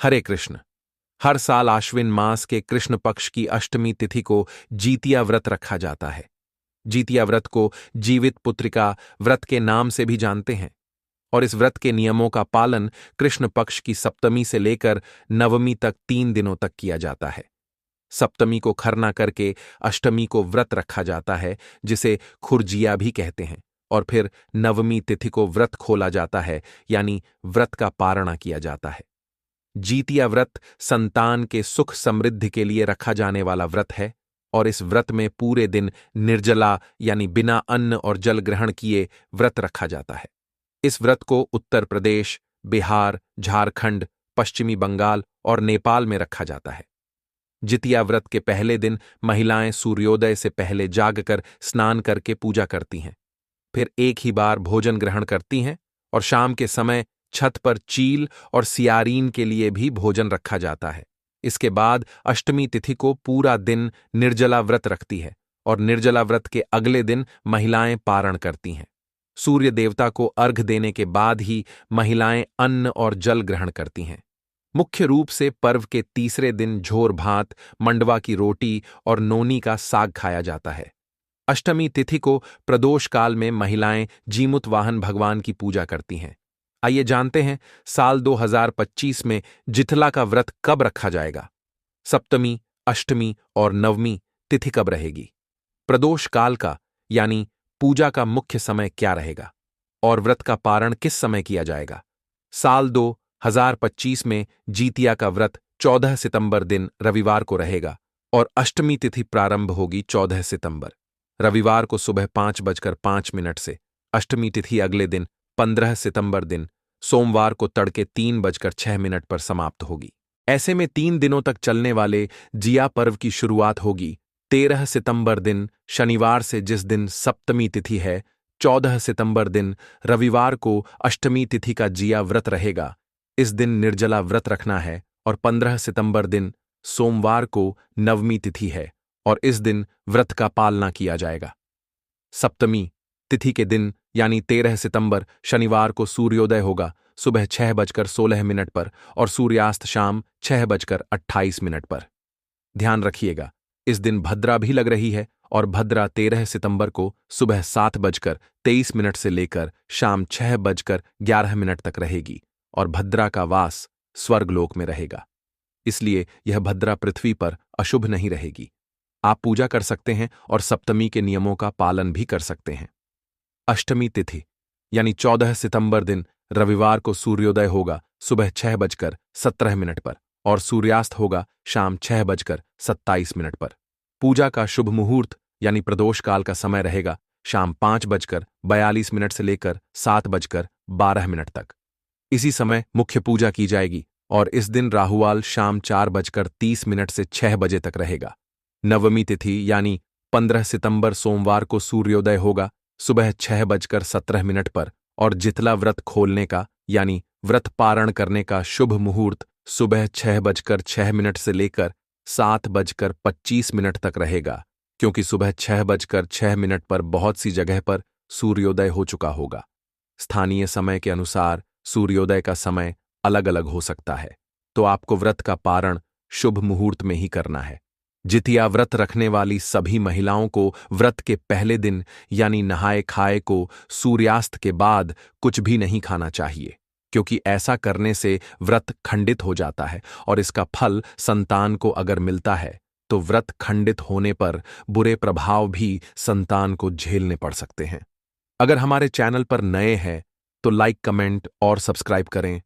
हरे कृष्ण। हर साल आश्विन मास के कृष्ण पक्ष की अष्टमी तिथि को जीतिया व्रत रखा जाता है। जीतिया व्रत को जीवित पुत्रिका व्रत के नाम से भी जानते हैं और इस व्रत के नियमों का पालन कृष्ण पक्ष की सप्तमी से लेकर नवमी तक 3 दिनों तक किया जाता है। सप्तमी को खरना करके अष्टमी को व्रत रखा जाता है, जिसे खुरजिया भी कहते हैं, और फिर नवमी तिथि को व्रत खोला जाता है, यानी व्रत का पारणा किया जाता है। जीतिया व्रत संतान के सुख समृद्धि के लिए रखा जाने वाला व्रत है और इस व्रत में पूरे दिन निर्जला यानी बिना अन्न और जल ग्रहण किए व्रत रखा जाता है। इस व्रत को उत्तर प्रदेश, बिहार, झारखंड, पश्चिमी बंगाल और नेपाल में रखा जाता है। जितिया व्रत के पहले दिन महिलाएं सूर्योदय से पहले जागकर स्नान करके पूजा करती हैं, फिर एक ही बार भोजन ग्रहण करती हैं और शाम के समय छत पर चील और सियारीन के लिए भी भोजन रखा जाता है। इसके बाद अष्टमी तिथि को पूरा दिन निर्जला व्रत रखती है और निर्जला व्रत के अगले दिन महिलाएं पारण करती हैं। सूर्य देवता को अर्घ्य देने के बाद ही महिलाएं अन्न और जल ग्रहण करती हैं। मुख्य रूप से पर्व के तीसरे दिन झोर भात, मंडवा की रोटी और नोनी का साग खाया जाता है। अष्टमी तिथि को प्रदोष काल में महिलाएं जीमुत वाहन भगवान की पूजा करती हैं। आइए जानते हैं साल 2025 में जितला का व्रत कब रखा जाएगा। सप्तमी, अष्टमी और नवमी तिथि कब रहेगी। प्रदोष काल का यानी पूजा का मुख्य समय क्या रहेगा और व्रत का पारण किस समय किया जाएगा। साल 2025 में जीतिया का व्रत 14 सितंबर दिन रविवार को रहेगा और अष्टमी तिथि प्रारंभ होगी 14 सितंबर रविवार को सुबह 5:05 से। अष्टमी तिथि अगले दिन 15 सितंबर दिन सोमवार को तड़के 3:06 पर समाप्त होगी। ऐसे में 3 दिनों तक चलने वाले जिया पर्व की शुरुआत होगी 13 सितंबर दिन शनिवार से, जिस दिन सप्तमी तिथि है। 14 सितंबर दिन रविवार को अष्टमी तिथि का जिया व्रत रहेगा। इस दिन निर्जला व्रत रखना है और 15 सितंबर दिन सोमवार को नवमी तिथि है और इस दिन व्रत का पालना किया जाएगा। सप्तमी तिथि के दिन यानी 13 सितंबर शनिवार को सूर्योदय होगा सुबह 6:16 पर और सूर्यास्त शाम 6:28 पर। ध्यान रखिएगा, इस दिन भद्रा भी लग रही है और भद्रा 13 सितंबर को सुबह 7:23 से लेकर शाम 6:11 तक रहेगी और भद्रा का वास स्वर्गलोक में रहेगा। इसलिए यह भद्रा पृथ्वी पर अशुभ नहीं रहेगी। आप पूजा कर सकते हैं और सप्तमी के नियमों का पालन भी कर सकते हैं। अष्टमी तिथि यानी 14 सितंबर दिन रविवार को सूर्योदय होगा सुबह 6:17 पर और सूर्यास्त होगा शाम 6:27 पर। पूजा का शुभ मुहूर्त यानी प्रदोष काल का समय रहेगा शाम 5:42 से लेकर 7:12 तक। इसी समय मुख्य पूजा की जाएगी और इस दिन राहुकाल शाम 4:30 से 6 बजे तक रहेगा। नवमी तिथि यानी 15 सितंबर सोमवार को सूर्योदय होगा सुबह 6:17 पर और जितला व्रत खोलने का यानी व्रत पारण करने का शुभ मुहूर्त सुबह 6:06 से लेकर 7:25 तक रहेगा, क्योंकि सुबह 6:06 पर बहुत सी जगह पर सूर्योदय हो चुका होगा। स्थानीय समय के अनुसार सूर्योदय का समय अलग अलग हो सकता है, तो आपको व्रत का पारण शुभ मुहूर्त में ही करना है। जितिया व्रत रखने वाली सभी महिलाओं को व्रत के पहले दिन यानी नहाए खाए को सूर्यास्त के बाद कुछ भी नहीं खाना चाहिए, क्योंकि ऐसा करने से व्रत खंडित हो जाता है और इसका फल संतान को अगर मिलता है तो व्रत खंडित होने पर बुरे प्रभाव भी संतान को झेलने पड़ सकते हैं। अगर हमारे चैनल पर नए हैं तो लाइक, कमेंट और सब्सक्राइब करें